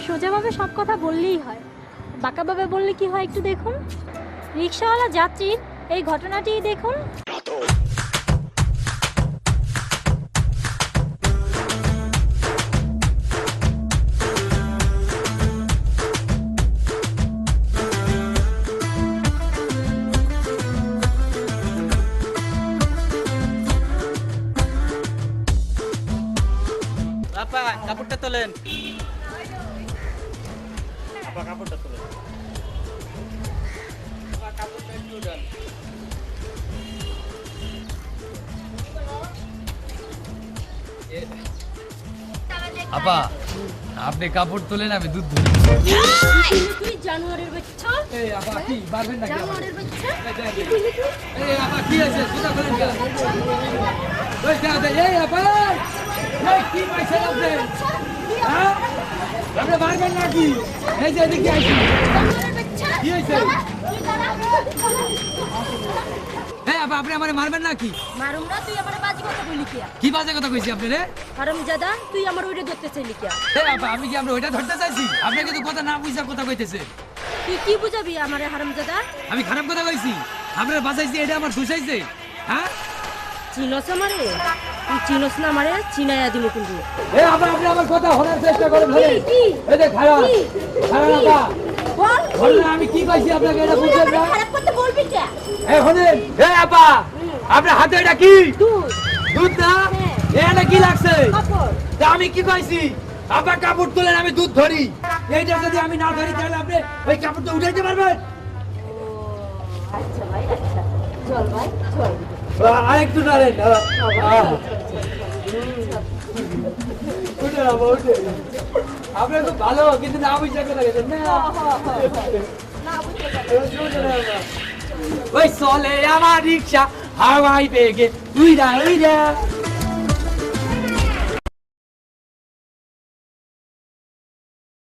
সোজাভাবে সব কথা বললেই হয়, বাঁকাভাবে বললে কি হয় একটু দেখুন। রিকশাওয়ালা যাত্রীর এই ঘটনাটি দেখুন। আপা কাপড়টা তোলেন। আপা কাপড়টা তোলেন। আপা কাপড়টা একটু দেন। আপা আপনি কাপড় তোলেন, আমি দুধ ধরি। তুই জানোয়ারের বাচ্চা, এই আপা কি পারবেন নাকি? জানোয়ারের বাচ্চা। এই আপা কি আছে? সোজা করেন কেন? ওই দাও দে, এই আপা এই কি পাইছেন আপনি? হ্যাঁ আপনি পারবেন নাকি? এই যে এদিকে আইছি। কি হয়েছে? এই আপা আপনি আমারে মারবেন নাকি? মারুম না, তুই আমার বাজি কথা বলি কিয়া? কি বাজে কথা কইছি আপনি রে? হারামজাদা, তুই আমার ওইটা ধরতে চাইলি কিয়া? এই আপা আমি কি আমরা ওইটা ধরতে চাইছি? আপনি কিন্তু কথা না বুঝা কথা কইতেছে। তুই কি বুঝাবি আমারে হারামজাদা? আমি খারাপ কথা কইছি? আপনারা বাঁচাইছি এটা আমার দোষাইছে? হ্যাঁ চিনস আমারে? তুই চিনস না আমারে? চিনাইয়া দিমু কিন্তু। এই আপা আপনি আমার কথা শোনার চেষ্টা করেন ভাই। কি? এই যে খারাপ খারাপ আপা বল বললেন আমি কি কইছি আপনাকে এটা বুঝছেন না? খারাপ করতে বলবি কে? এই শুনেন এই আপা আপনার হাতে এটা কি? তুই দুধ না? এটা কি লাগছে? কাপড়। তা আমি কি কইছি? আপা কাপড় তোলেন, আমি দুধ ধরি। এইটা যদি আমি না ধরি তাহলে আপনি ওই কাপড়টা উঠাইতে পারবেন? আচ্ছা ভাই, আচ্ছা চল ভাই চল। আরেকটু ধরেন। আপনার তো ভালো কিন্তু না বুঝতে গেছেন না। ওই চলে আমার রিক্সা হাওয়াই বেগে উইরা উইরা